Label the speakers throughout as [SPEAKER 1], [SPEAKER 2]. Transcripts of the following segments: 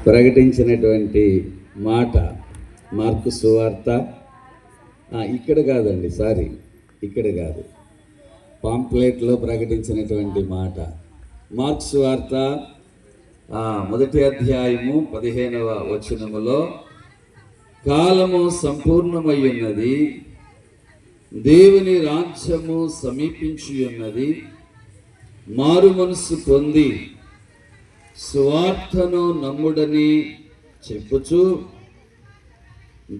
[SPEAKER 1] ప్రకటించినటువంటి మాట మార్కు సువార్త ఇక్కడ కాదండి, ఇక్కడ కాదు, పాంప్లెట్లో ప్రకటించినటువంటి మాట మార్కు సువార్త 1వ అధ్యాయము 15వ వచనములో, కాలము సంపూర్ణమై ఉన్నది, దేవుని రాజ్యము సమీపించి ఉన్నది, మారు మనస్సు పొంది సువార్తను నమ్ముడని చెప్పుచు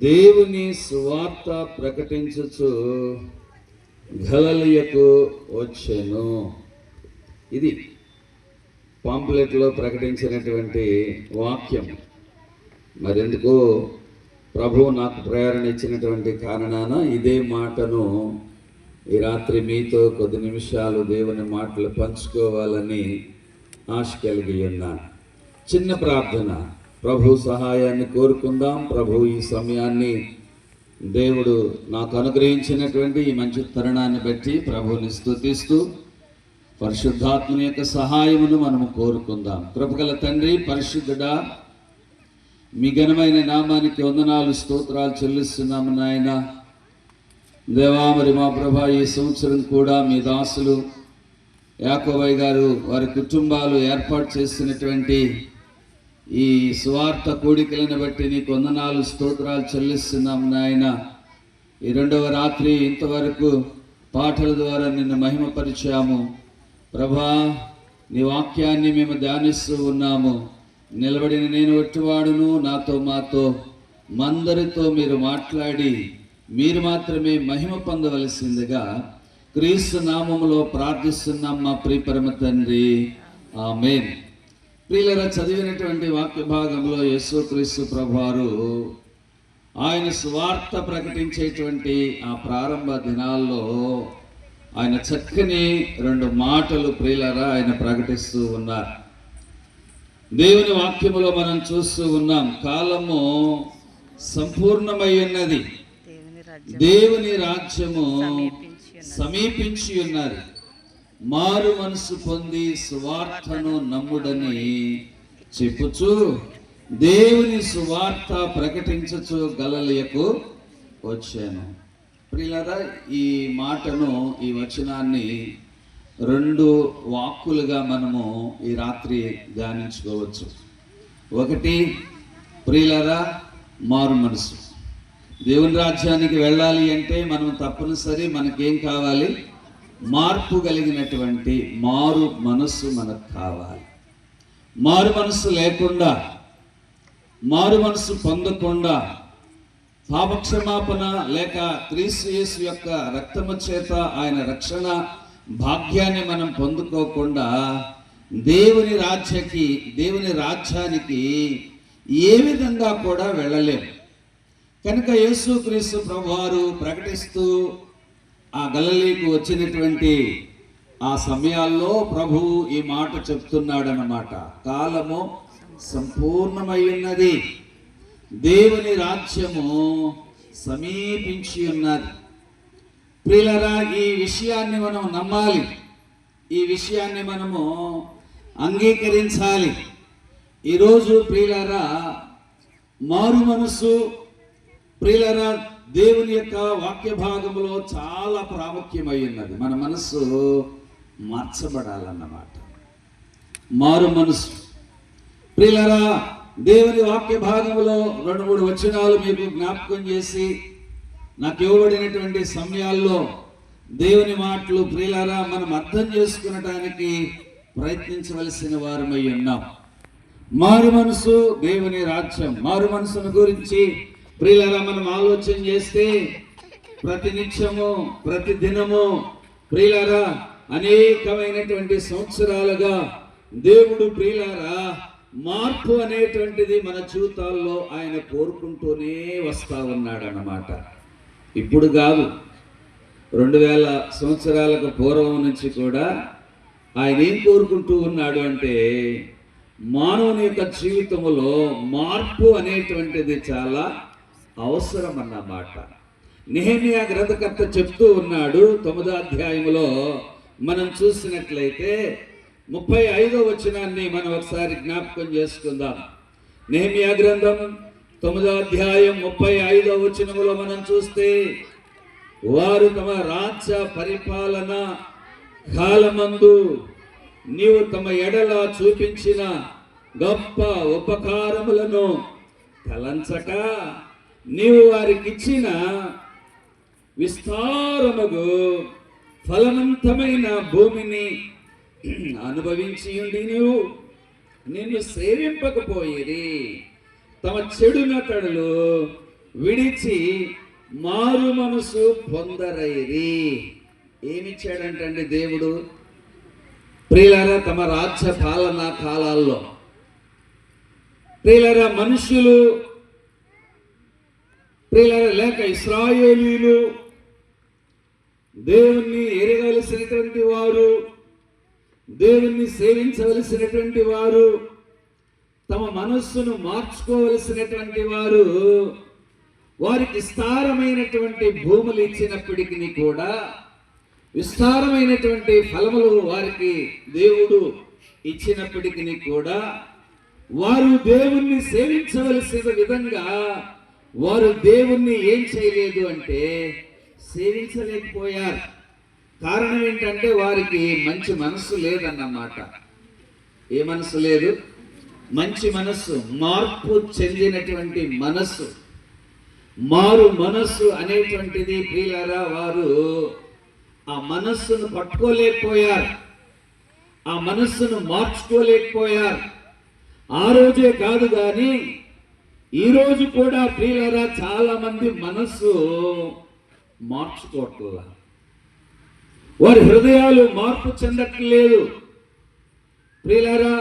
[SPEAKER 1] దేవుని సువార్త ప్రకటించుచు గలిలయకు వచ్చెను. ఇది పాంప్లెట్లో ప్రకటించినటువంటి వాక్యం. మరెందుకు ప్రభువు నాకు ప్రేరణ ఇచ్చినటువంటి కారణాన ఇదే మాటను ఈ రాత్రి మీతో కొద్ది నిమిషాలు దేవుని మాటలు పంచుకోవాలని ఆశ కలిగి ఉన్నాను. చిన్న ప్రార్థన, ప్రభు సహాయాన్ని కోరుకుందాం. ప్రభు ఈ సమయాన్ని దేవుడు నాకు అనుగ్రహించినటువంటి ఈ మంచి తరుణాన్ని బట్టి ప్రభువుని స్తుతిస్తూ పరిశుద్ధాత్మని యొక్క సహాయమును మనము కోరుకుందాం. కృపగల తండ్రి, పరిశుద్ధుడా, మీ ఘనమైన నామానికి వందనాలు స్తోత్రాలు చెల్లిస్తున్నాము నాయన. దేవా, మరి మా ప్రభా, ఈ సంవత్సరం కూడా మీ దాసులు యాకోబయ్య గారు వారి కుటుంబాలు ఏర్పాటు చేసినటువంటి ఈ సువార్త కూడికలను బట్టి నీకు వందనాలు స్తోత్రాలు చెల్లిస్తున్నాం నాయన. ఈ 2వ రాత్రి ఇంతవరకు పాటల ద్వారా నిన్ను మహిమపరిచాము ప్రభా. నీ వాక్యాన్ని మేము ధ్యానిస్తూ ఉన్నాము. నిలబడిన నేను ఒట్టివాడును, నాతో మాతో మందరితో మీరు మాట్లాడి మీరు మాత్రమే మహిమ పొందవలసిందిగా క్రీస్తు నామములో ప్రార్థిస్తున్నాం మా ప్రియ పరమ తండ్రి, ఆమేన్. ప్రియులారా, చదివినటువంటి వాక్య భాగంలో యేసుక్రీస్తు ప్రభువారు ఆయన సువార్త ప్రకటించేటువంటి ఆ ప్రారంభ దినాల్లో ఆయన చక్కని 2 మాటలు ప్రియులారా ఆయన ప్రకటిస్తూ ఉన్నారు. దేవుని వాక్యములో మనం చూస్తూ ఉన్నాం, కాలము సంపూర్ణమై ఉన్నది, దేవుని రాజ్యము సమీపించి ఉన్నది, మారు మనసు పొంది సువార్తను నమ్ముడని చెప్పుచు దేవుని సువార్త ప్రకటించుచు గలిలయకు వచ్చాను. ప్రియులారా, ఈ మాటను, ఈ వచనాన్ని 2 వాక్కులుగా మనము ఈ రాత్రి ధ్యానించుకోవచ్చు. ఒకటి, ప్రియులారా, మారు మనసు. దేవుని రాజ్యానికి వెళ్ళాలి అంటే మనం తప్పనిసరి మనకేం కావాలి? మార్పు కలిగినటువంటి మారు మనస్సు మనకు కావాలి. మారు మనస్సు లేకుండా, మారు మనస్సు పొందకుండా, పాపక్షమాపణ లేక క్రీస్తు యేసు యొక్క రక్తము చేత ఆయన రక్షణ భాగ్యాన్ని మనం పొందుకోకుండా దేవుని రాజ్యానికి ఏ విధంగా కూడా వెళ్ళలేము. కనుక యేసుక్రీస్తు ప్రభువారు ప్రకటిస్తూ ఆ గలిలయకు వచ్చినటువంటి ఆ సమయాల్లో ప్రభువు ఈ మాట చెప్తున్నాడన్నమాట. కాలము సంపూర్ణమై ఉన్నది, దేవుని రాజ్యము సమీపించి ఉన్నది. ప్రియులారా, ఈ విషయాన్ని మనం నమ్మాలి, ఈ విషయాన్ని మనము అంగీకరించాలి. ఈరోజు ప్రియులారా, మారు మనసు ప్రియులారా దేవుని యొక్క వాక్య భాగంలో చాలా ప్రాముఖ్యమై ఉన్నది. మన మనస్సు మార్చబడాలన్నమాట. మారు మనసు ప్రియులారా, దేవుని వాక్య భాగంలో 2-3 వచనాలు మీకు జ్ఞాపకం చేసి నాకు ఇవ్వబడినటువంటి సమయాల్లో దేవుని మాటలు ప్రియులారా మనం అర్థం చేసుకునడానికి ప్రయత్నించవలసిన వారమై ఉన్నాం. మారు మనసు, దేవుని రాజ్యం. మారు మనసును గురించి ప్రియులారా మనం ఆలోచన చేస్తే ప్రతి నిత్యము, ప్రతి దినము ప్రియులారా అనేకమైనటువంటి సంవత్సరాలుగా దేవుడు ప్రియులారా మార్పు అనేటువంటిది మన జీవితాల్లో ఆయన కోరుకుంటూనే వస్తా ఉన్నాడు అన్నమాట. ఇప్పుడు కాదు, 2000 సంవత్సరాలకు పూర్వం నుంచి కూడా ఆయన ఏం కోరుకుంటూ ఉన్నాడు అంటే మానవుని యొక్క జీవితంలో మార్పు అనేటువంటిది చాలా అవసరం అన్నమాట. నెహెమ్యా గ్రంథకర్త చెప్తూ ఉన్నాడు 9వ అధ్యాయంలో మనం చూసినట్లయితే, 35వ వచనాన్ని మనం ఒకసారి జ్ఞాపకం చేసుకుందాం. నెహెమ్యా గ్రంథం 9వ అధ్యాయం 35వ వచనములో మనం చూస్తే, వారు తమ రాజ్య పరిపాలన కాలమందు నీవు తమ ఎడల చూపించిన గొప్ప ఉపకారములను తలంచక నీవు వారికిచ్చిన విస్తారముగు ఫలవంతమైన భూమిని అనుభవించి ఉండి నువ్వు నిన్ను సేవింపకపోయేది. తమ చెడు నటనలు విడిచి మారు మనసు పొందరైరి. ఏమిచ్చాడంటండి దేవుడు? ప్రియులారా, తమ రాజ్య పాలన కాలాల్లో ప్రియులారా మనుషులు ప్రియులారా లేక ఇశ్రాయేలీలు దేవుణ్ణి ఎరగవలసినటువంటి వారు, దేవుణ్ణి సేవించవలసినటువంటి వారు, తమ మనస్సును మార్చుకోవలసినటువంటి వారు, వారికి విస్తారమైనటువంటి భూములు ఇచ్చినప్పటికీ కూడా, విస్తారమైనటువంటి ఫలములు వారికి దేవుడు ఇచ్చినప్పటికీ కూడా, వారు దేవుణ్ణి సేవించవలసిన విధంగా వారు దేవుణ్ణి ఏం చేయలేదు అంటే సేవించలేకపోయారు. కారణం ఏంటంటే వారికి మంచి మనస్సు లేదన్నమాట. ఏ మనస్సు లేదు? మంచి మనస్సు, మార్పు చెందినటువంటి మనస్సు. మారు మనస్సు అనేటువంటిది ప్రియులారా వారు ఆ మనస్సును పట్టుకోలేకపోయారు, ఆ మనస్సును మార్చుకోలేకపోయారు. ఆ రోజే కాదు కానీ ఈ రోజు కూడా ప్రియులారా చాలా మంది మనస్సు మార్చుకోవట్లా, వారి హృదయాలు మార్పు చెందట్లేదు. ప్రియులారా,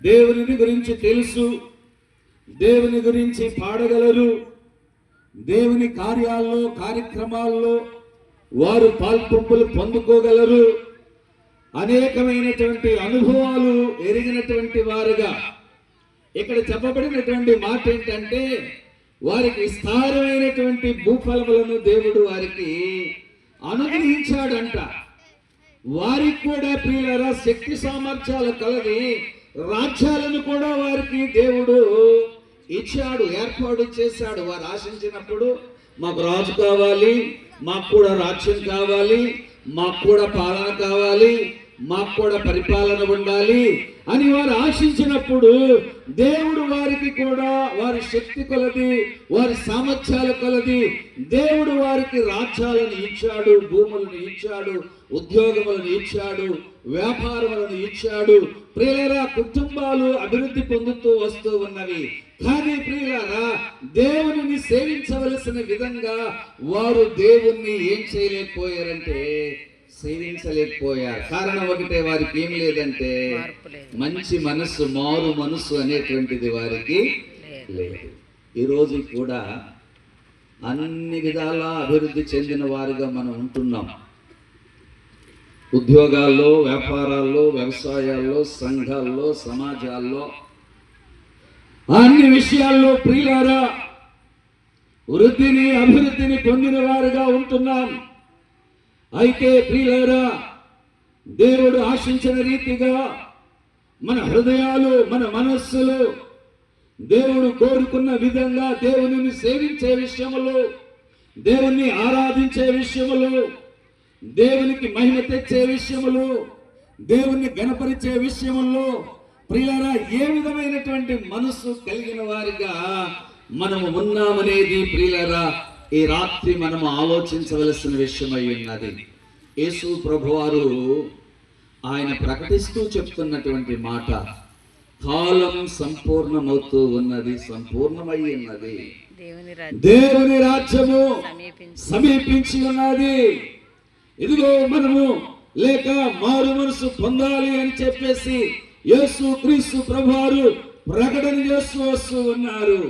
[SPEAKER 1] దేవుని గురించి తెలుసు, దేవుని గురించి పాడగలరు, దేవుని కార్యాల్లో కార్యక్రమాల్లో వారు పాల్పొంపులు పొందుకోగలరు, అనేకమైనటువంటి అనుభవాలు ఎరిగినటువంటి వారుగా ఇక్కడ చెప్పబడినటువంటి మాట ఏంటంటే వారికి విస్తారమైనటువంటి భూఫలములను దేవుడు వారికి అనుగ్రహించాడంట. వారికి కూడా ప్రియులారా శక్తి సామర్థ్యాలు కలది రాజ్యాలను కూడా వారికి దేవుడు ఇచ్చాడు, ఏర్పాటు చేశాడు. వారు ఆశించినప్పుడు మాకు రాజు కావాలి, మాకు కూడా రాజ్యం కావాలి, మాకు కూడా పాలన కావాలి, మాకు కూడా పరిపాలన ఉండాలి అని వారు ఆశించినప్పుడు దేవుడు వారికి కూడా వారి శక్తి కొలది, వారి సామర్థ్యాల కొలది దేవుడు వారికి రాజ్యాలను ఇచ్చాడు, భూములను ఇచ్చాడు, ఉద్యోగములను ఇచ్చాడు, వ్యాపారములను ఇచ్చాడు. ప్రియులారా, కుటుంబాలు అభివృద్ధి పొందుతూ వస్తూ ఉన్నవి. కానీ ప్రియులారా, దేవుని సేవించవలసిన విధంగా వారు దేవుణ్ణి ఏం చేయలేకపోయారంటే సేవించలేకపోయారు. కారణం ఒకటే, వారికి ఏం లేదంటే మంచి మనస్సు, మారు మనస్సు అనేటువంటిది వారికి లేదు. ఈరోజు కూడా అన్ని విధాల అభివృద్ధి చెందిన వారిగా మనం ఉంటున్నాం. ఉద్యోగాల్లో, వ్యాపారాల్లో, వ్యవసాయాల్లో, సంఘాల్లో, సమాజాల్లో, అన్ని విషయాల్లో ప్రియులారా వృద్ధిని అభివృద్ధిని పొందిన వారుగా ఉంటున్నాం. అయితే ప్రియులారా, దేవుడు ఆశించిన రీతిగా మన హృదయాలు, మన మనస్సులు దేవుడు కోరుకున్న విధంగా దేవునిని సేవించే విషయములు, దేవుణ్ణి ఆరాధించే విషయములు, దేవునికి మహిమ తెచ్చే విషయములు, దేవుణ్ణి గణపరిచే విషయముల్లో ప్రియులారా ఏ విధమైనటువంటి మనస్సు కలిగిన వారిగా మనము ఉన్నామనేది ప్రియులారా ఈ రాత్రి మనము ఆలోచించవలసిన విషయమై ఉన్నది. యేసు ప్రభువారు ఆయన ప్రకటిస్తూ చెప్తున్నటువంటి మాట, కాలం సంపూర్ణమవుతూ ఉన్నది, సంపూర్ణమై ఉన్నది, దేవుని రాజ్యము సమీపించి ఉన్నది. ఇదిగో మనము లేక మారు మనసు పొందాలి అని చెప్పేసి యేసు క్రీస్తు ప్రభువారు ప్రకటన చేస్తూ వస్తూ ఉన్నారు.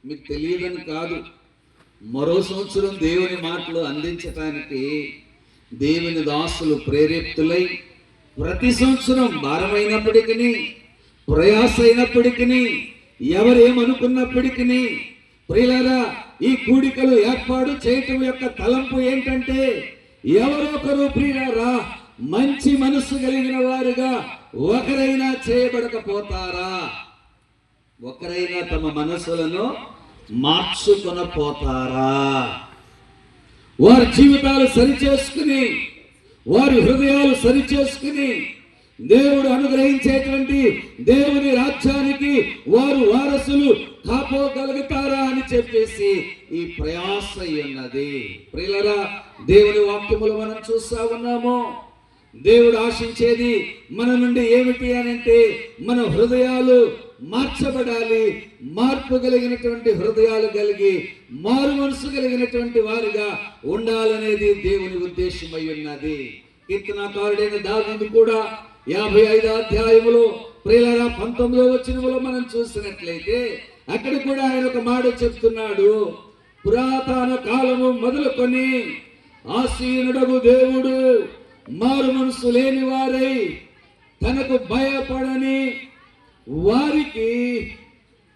[SPEAKER 1] మీకు తెలియదని కాదు, మరో సంవత్సరం దేవుని మాటలు అందించటానికి దేవుని దాసులు ప్రేరేపితులై ప్రతి సంవత్సరం భారమైనప్పటికీ, ప్రయాస అయినప్పటికీ, ఎవరేమనుకున్నప్పటికీ ప్రియులారా ఈ కూడికలు ఏర్పాటు చేయటం యొక్క తలంపు ఏంటంటే ఎవరొకరు ప్రియులారా మంచి మనస్సు కలిగిన వారుగా ఒకరైనా చేయబడకపోతారా? ఒకరైనా తమ మనసులను మార్చుకొనపోతారా? వారి జీవితాలు సరిచేసుకుని, వారి హృదయాలు సరిచేసుకుని దేవుడు అనుగ్రహించేటువంటి దేవుని రాజ్యానికి వారు వారసులు కాపోగలుగుతారా అని చెప్పేసి ఈ ప్రయాస ఉన్నది. ప్రియులారా, దేవుని వాక్యములు మనం చూస్తా ఉన్నాము. దేవుడు ఆశించేది మన నుండి ఏమిటి అని అంటే మన హృదయాలు మార్చబడాలి. మార్పు కలిగినటువంటి హృదయాలు కలిగి మారు మనసు కలిగినటువంటి వారిగా ఉండాలనేది దేవుని ఉద్దేశమై ఉన్నది. కీర్తనాకారుడైన దావీదు కూడా 55వ అధ్యాయములో ప్రియులారా 19వ వచనములో మనం చూసినట్లయితే అక్కడ కూడా ఆయన ఒక మాట చెప్తున్నాడు. పురాతన కాలము మొదలుకొని ఆసీనుడగు దేవుడు మారు మనసు లేని వారై తనకు భయపడని వారికి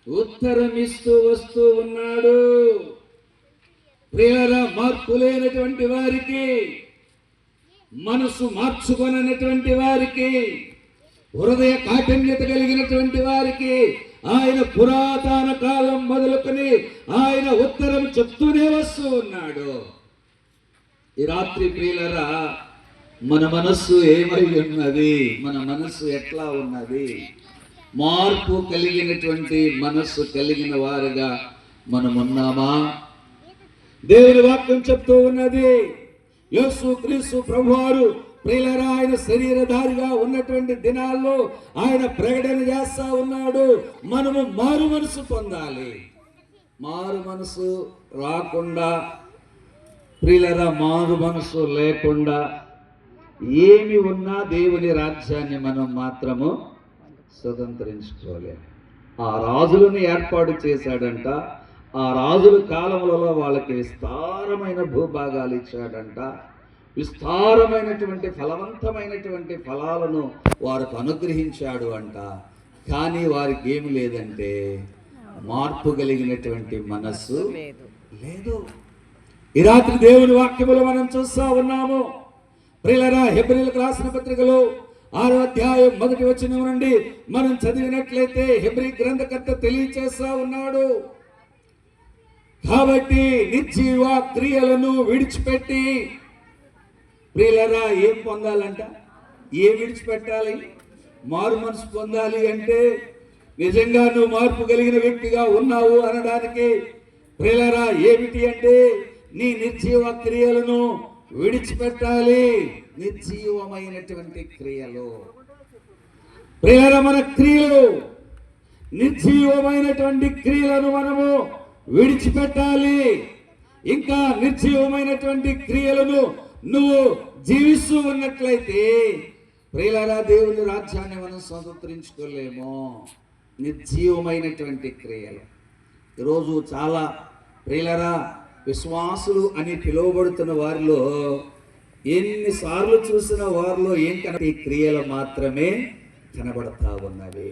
[SPEAKER 1] ఉత్తరమిస్తూ వస్తూ ఉన్నాడు. ప్రియులారా, మార్పు లేనటువంటి వారికి, మనసు మార్చుకొనటువంటి వారికి, హృదయ కాఠిన్యత కలిగినటువంటి వారికి ఆయన పురాతన కాలం మొదలుకొని ఆయన ఉత్తరం చెప్తూనే వస్తూ ఉన్నాడు. ఈ రాత్రి ప్రియులారా, మన మనస్సు ఏమై ఉన్నది? మన మనస్సు ఎట్లా ఉన్నది? మార్పు కలిగినటువంటి మనస్సు కలిగిన వారుగా మనం ఉన్నామా? దేవుని వాక్యం చెప్తూ ఉన్నది, యేసు క్రీస్తు ప్రభువారు ప్రియులారా ఆయన శరీరధారిగా ఉన్నటువంటి దినాల్లో ఆయన ప్రకటన చేస్తా ఉన్నాడు, మనము మారు మనసు పొందాలి. మారు మనసు రాకుండా, ప్రియులారా మారు మనసు లేకుండా ఏమి ఉన్నా దేవుని రాజ్యాన్ని మనం మాత్రము స్వతంత్రించుకోలేము. ఆ రాజులను ఏర్పాటు చేశాడంట. ఆ రాజుల కాలములలో వాళ్ళకి విస్తారమైన భూభాగాలు ఇచ్చాడంట. విస్తారమైనటువంటి ఫలవంతమైనటువంటి ఫలాలను వారికి అనుగ్రహించాడు అంట. కానీ వారికి ఏమి లేదంటే మార్పు కలిగినటువంటి మనస్సు లేదు. ఈ రాత్రి దేవుని వాక్యములు మనం చూస్తా ఉన్నాము. ప్రియులారా, హెబ్రీయులకు రాసిన పత్రికలో 6వ అధ్యాయం 1వ వచనం నుండి మనం చదివినట్లయితే హెబ్రీ గ్రంథకర్త తెలియచేస్తా ఉన్నాడు. కాబట్టి నిర్జీవ క్రియలను విడిచిపెట్టి, ప్రియులారా ఏం పొందాలంట? ఏం విడిచిపెట్టాలి? మారు మనసు పొందాలి అంటే నిజంగా నువ్వు మార్పు కలిగిన వ్యక్తిగా ఉన్నావు అనడానికి ప్రియులారా ఏమిటి అంటే నీ నిర్జీవ క్రియలను విడిచిపెట్టాలి. నిర్జీవమైనటువంటి క్రియలు ప్రియులారా, మన క్రియలు నిర్జీవమైనటువంటి క్రియలను మనము విడిచిపెట్టాలి. ఇంకా నిర్జీవమైనటువంటి క్రియలను నువ్వు జీవిస్తూ ఉన్నట్లయితే ప్రియులారా దేవుని రాజ్యాన్ని మనం స్వతంత్రించుకోలేము. నిర్జీవమైనటువంటి క్రియలు ఈరోజు చాలా ప్రియులారా విశ్వాసులు అని పిలువబడుతున్న వారిలో ఎన్నిసార్లు చూసిన వారిలో ఏం కనబడి క్రియలు మాత్రమే కనబడతా ఉన్నవి.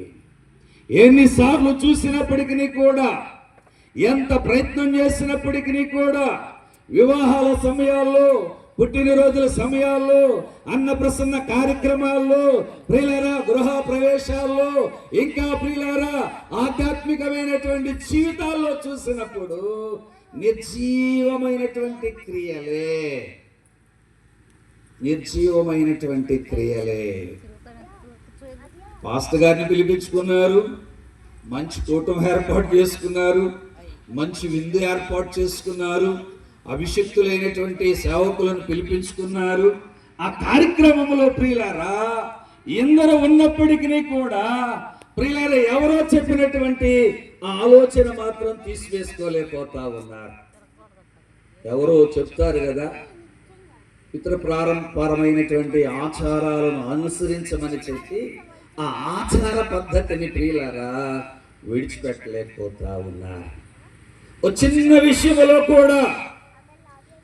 [SPEAKER 1] ఎన్నిసార్లు చూసినప్పటికీ కూడా, ఎంత ప్రయత్నం చేసినప్పటికీ కూడా, వివాహాల సమయాల్లో, పుట్టినరోజుల సమయాల్లో, అన్నప్రసన్న కార్యక్రమాల్లో, ప్రియులారా గృహ ప్రవేశాల్లో, ఇంకా ప్రియులారా ఆధ్యాత్మికమైనటువంటి జీవితాల్లో చూసినప్పుడు నిర్జీవమైనటువంటి క్రియలే. నిర్జీవమైనటువంటి క్రియలే. పాస్టర్ గారిని పిలిపించుకున్నారు, మంచి కూటమి ఏర్పాటు చేసుకున్నారు, మంచి విందు ఏర్పాటు చేసుకున్నారు, అభిషక్తులైనటువంటి సేవకులను పిలిపించుకున్నారు. ఆ కార్యక్రమంలో ప్రియులారా ఎందరూ ఉన్నప్పటికీ కూడా ప్రియులారా ఎవరో చెప్పినటువంటి ఆ ఆలోచన మాత్రం తీసివేసుకోలేకపోతా ఉన్నారు. ఎవరో చెప్తారు కదా, ఇతర పారంపరమైనటువంటి ఆచారాలను అనుసరించమని చెప్పి ఆ ఆచార పద్ధతిని ప్రియులారా విడిచిపెట్టలేకపోతా ఉన్నారు. ఓ చిన్న విషయంలో కూడా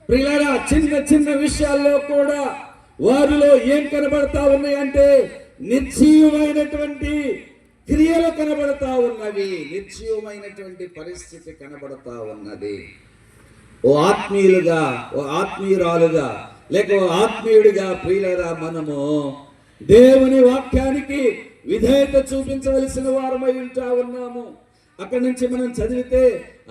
[SPEAKER 1] ప్రియులారా, చిన్న చిన్న విషయాల్లో కూడా వారిలో ఏం కనబడతా ఉన్నాయంటే నిర్జీవమైనటువంటి క్రియలు కనబడతా ఉన్నవి. నిర్జీవమైనటువంటి పరిస్థితి కనబడతా ఉన్నది. ఓ ఆత్మీయులుగా, ఓ ఆత్మీయురాలుగా, లేక ఓ ఆత్మీయుడిగా ప్రియులరా మనము దేవుని వాక్యానికి విధేయత చూపించవలసిన వారమై ఉంటా ఉన్నాము. అక్కడి నుంచి మనం చదివితే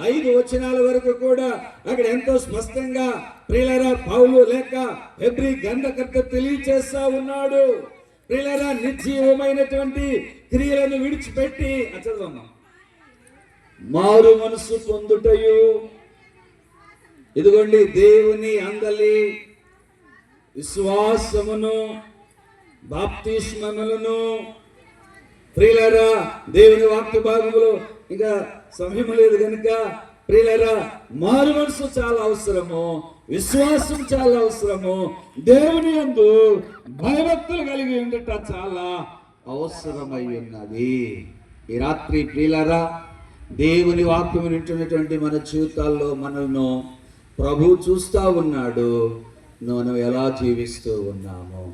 [SPEAKER 1] 5 వచనాల వరకు కూడా అక్కడ ఎంతో స్పష్టంగా ప్రియులరా పౌలు లేక హెబ్రీ గ్రంథకర్త తెలియచేస్తా ఉన్నాడు. ప్రియులరా నిర్జీవమైనటువంటి క్రియలను విడిచిపెట్టి చదవమ్మా, మారు మనసు పొందుటయు, ఇదిగోండి దేవుని అందలి విశ్వాసమును బాప్తిస్మములను. ప్రియులరా దేవుని వాక్య భాగములో ఇంకా సమయం లేదు కనుక ప్రియులరా మారు మనసు చాలా అవసరము, విశ్వాసం చాలా అవసరము, దేవుని యందు భయభక్తులు కలిగి ఉండట చాలా అవసరమై ఉన్నది. ఈ రాత్రి ప్రియులరా దేవుని వాక్యం వింటున్నటువంటి మన జీవితాల్లో మనల్ని ప్రభు చూస్తూ ఉన్నాడు. మనం ఎలా జీవిస్తూ ఉన్నాము.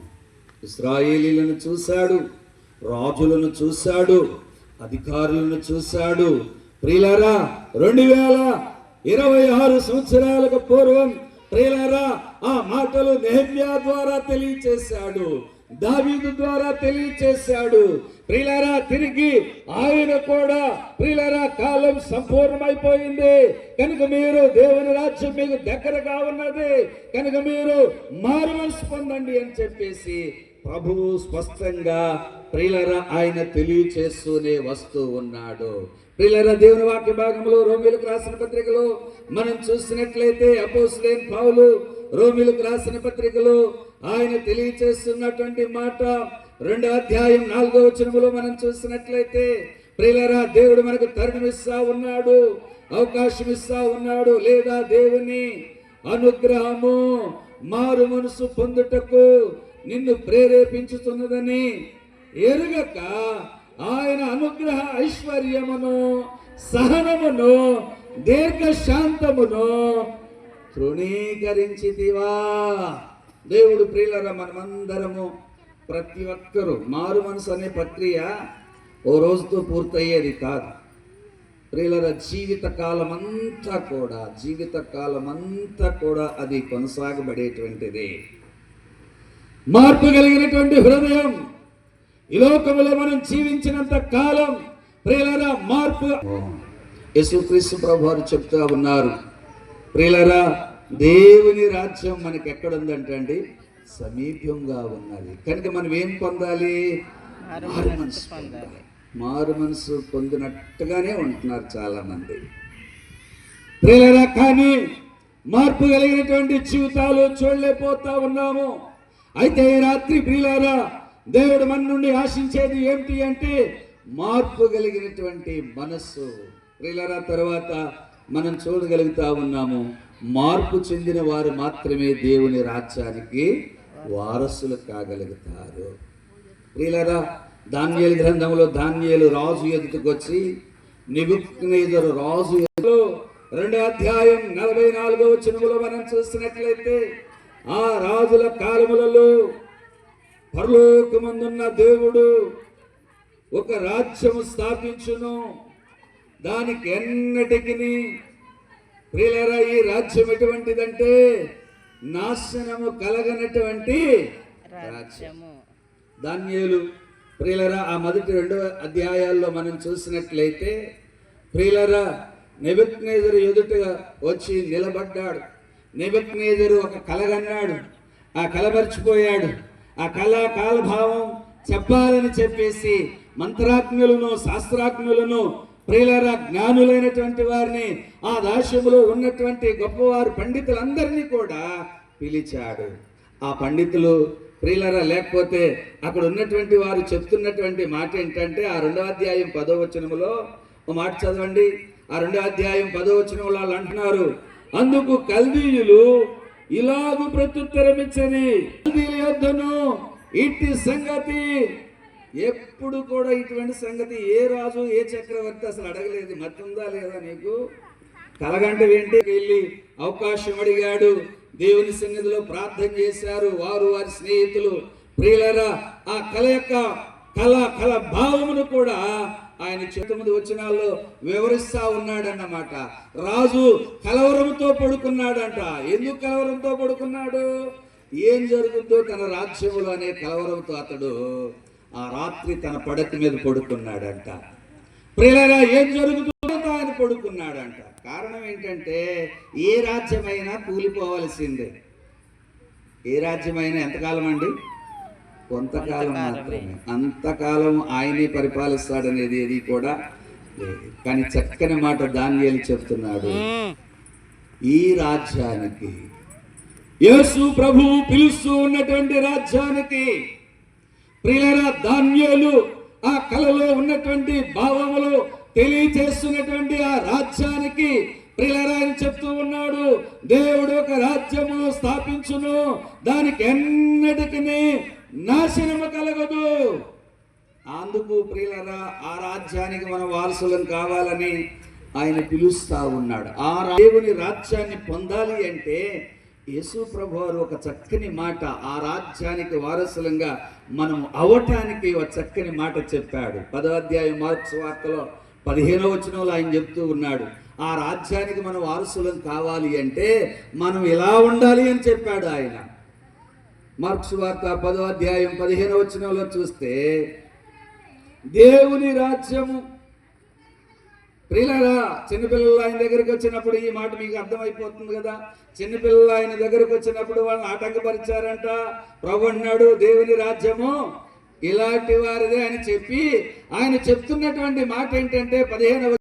[SPEAKER 1] ఇశ్రాయేలీలను చూశాడు, రాజులను చూశాడు, అధికారులను చూశాడు. ప్రియులారా 2026 సంవత్సరాలకు పూర్వం ప్రియులారా ఆ మాటలు నెహెమ్యా ద్వారా తెలియచేశాడు, దావీదు ద్వారా తెలియచేశాడు. ప్రియులారా తిరిగి ఆయన కూడా ప్రియులారా కాలం సంపూర్ణమైపోయింది కనుక మీరు దేవుని రాజ్యం మీకు దగ్గరగా ఉన్నది కనుక మీరు మారు మనసు పొందండి అని చెప్పేసి ప్రభువు స్పష్టంగా ప్రియులారా ఆయన తెలియచేస్తూనే వస్తూ ఉన్నాడు. ప్రియులారా దేవుని వాక్య భాగంలో రోమీయులకు రాసిన పత్రికలో మనం చూసినట్లయితే అపోస్తలుడైన పౌలు రోమీయులకు రాసిన పత్రికలో ఆయన తెలియచేస్తున్నటువంటి మాట 2వ అధ్యాయం 4వ వచనములో మనం చూసినట్లయితే ప్రియులారా దేవుడు మనకు తరుణం ఇస్తా ఉన్నాడు, అవకాశం ఇస్తా ఉన్నాడు. లేదా దేవుని అనుగ్రహము మారు మనసు పొందుటకు నిన్ను ప్రేరేపించుతున్నదని ఎరుగక ఆయన అనుగ్రహ ఐశ్వర్యమును సహనమును దీర్ఘశాంతమును తృణీకరించితివా. దేవుడు ప్రియులరా మనమందరము ప్రతి ఒక్కరూ మారు మనసు అనే ప్రక్రియ ఓ రోజుతో పూర్తయ్యేది కాదు. ప్రియులరా జీవిత కాలం అంతా కూడా అది కొనసాగబడేటువంటిది. మార్పు కలిగినటువంటి హృదయం ఈ లోకంలో మనం జీవించినంత కాలం ప్రియులరా మార్పు. యేసుక్రీస్తు ప్రభువారు చెప్తా ఉన్నారు, ప్రియులరా దేవుని రాజ్యం మనకి ఎక్కడ ఉందంటే అండి సమీపంగా ఉన్నది. కనుక మనం ఏం పొందాలి? మారు మనసు పొందినట్టుగానే ఉంటున్నారు చాలా మంది ప్రియులరా, కానీ మార్పు కలిగినటువంటి జీవితాలు చూడలేకపోతా ఉన్నాము. అయితే ఈ రాత్రి ప్రియులారా దేవుడు మన నుండి ఆశించేది ఏమిటి అంటే మార్పు కలిగినటువంటి మనస్సు. ప్రియులారా తర్వాత మనం చూడగలుగుతా ఉన్నాము, మార్పు చెందిన వారు మాత్రమే దేవుని రాజ్యానికి వారసులు కాగలుగుతారు. ప్రియులారా దానియేలు గ్రంథంలో దానియేలు రాజు ఎదుటికి వచ్చి నెబుకద్నెజరు రాజు 2వ అధ్యాయం 44వ వచనములో మనం చూసినట్లయితే ఆ రాజుల కాలములలో పరలోకమందున్న దేవుడు ఒక రాజ్యము స్థాపించును, దానికి ఎన్నటికి ప్రియులారా ఈ రాజ్యం ఎటువంటిదంటే నాశనము కలగనటువంటి రాజ్యము. దానియేలు ప్రియులారా ఆ మొదటి 2వ అధ్యాయాల్లో మనం చూసినట్లయితే ప్రియులారా నెబుకద్నెజరు ఎదుటగా వచ్చి నిలబడ్డాడు. నెబుకద్నెజరు ఒక కలగన్నాడు, ఆ కల మర్చిపోయాడు. ఆ కాలభావం చెప్పాలని చెప్పేసి మంత్రాజ్ఞులను శాస్త్రాజ్ఞులను ప్రియులారా జ్ఞానులైనటువంటి వారిని ఆ దాస్యములో ఉన్నటువంటి గొప్పవారు పండితులందరినీ కూడా పిలిచాడు. ఆ పండితులు ప్రియులారా లేకపోతే అక్కడ ఉన్నటువంటి వారు చెప్తున్నటువంటి మాట ఏంటంటే ఆ 2వ అధ్యాయం 10వ వచనములో ఒక మాట చదవండి. ఆ 2వ అధ్యాయం 10వ వచనంలో వాళ్ళు అంటున్నారు, అందుకు కల్దీయులు ఇలాగు ప్రత్యుత్తరమిచ్చని, కల్దీయుల యొద్దను ఇట్టి సంగతి ఎప్పుడు కూడా ఇటువంటి సంగతి ఏ రాజు ఏ చక్రవర్తి అసలు అడగలేదు. మతుందా లేదా నీకు? కలగంట ఏంటి? వెళ్ళి అవకాశం అడిగాడు, దేవుని సన్నిధిలో ప్రార్థన చేశారు వారు వారి స్నేహితులు. ప్రియులారా ఆ కళ యొక్క కళ భావమును కూడా ఆయన 9 వచనాల్లో వివరిస్తా ఉన్నాడన్నమాట. రాజు కలవరంతో పడుకున్నాడంట. ఎందుకు కలవరంతో పడుకున్నాడు? ఏం జరుగుతుందో తన రాజ్యములో అనే కలవరంతో అతడు ఆ రాత్రి తన పడక మీద పడుకున్నాడంట. ప్రియులారా, ఏం జరుగుతుందో ఆయన పడుకున్నాడంట. కారణం ఏంటంటే ఏ రాజ్యమైనా కూలిపోవలసిందే. ఏ రాజ్యమైనా ఎంతకాలం అండి? కొంతకాలం మాత్రమే. అంతకాలం ఆయనే పరిపాలిస్తాడనేది ఏది కూడా లేదు. కానీ చక్కని మాట దానియేలు చెప్తున్నాడు. ఈ రాజ్యానికి, యేసు ప్రభువు పిలుస్తూ ఉన్నటువంటి రాజ్యానికి, ప్రియులారా, దానియేలు ఆ కలలో ఉన్నటువంటి భావములు తెలియజేస్తున్నటువంటి ఆ రాజ్యానికి ప్రియులారా ఆయన చెప్తూ ఉన్నాడు, దేవుడు ఒక రాజ్యము స్థాపించును, దానికి ఎన్నటికి నాశనము కలగదు. అందుకు ప్రియులారా ఆ రాజ్యానికి మన వారసులం కావాలని ఆయన పిలుస్తా ఉన్నాడు. ఆ దేవుని రాజ్యాన్ని పొందాలి అంటే యేసు ప్రభువారు ఒక చక్కని మాట, ఆ రాజ్యానికి వారసులంగా మనం అవటానికి ఒక చక్కని మాట చెప్పాడు. 10వ అధ్యాయం మార్కు సువార్తలో 15వ వచనంలో ఆయన చెప్తూ ఉన్నాడు, ఆ రాజ్యానికి మనం వారసులం కావాలి అంటే మనం ఇలా ఉండాలి అని చెప్పాడు ఆయన. మార్కు సువార్త 10వ అధ్యాయం 15వ వచనంలో చూస్తే, దేవుని రాజ్యము, ప్రియులారా చిన్నపిల్లలు ఆయన దగ్గరికి వచ్చినప్పుడు ఈ మాట మీకు అర్థమైపోతుంది కదా. చిన్నపిల్లలు ఆయన దగ్గరకు వచ్చినప్పుడు వాళ్ళని ఆటంకపరిచారంట. ప్రభు అన్నాడు, దేవుని రాజ్యము ఇలాంటి వారిదే అని చెప్పి ఆయన చెప్తున్నటువంటి మాట ఏంటంటే 15వ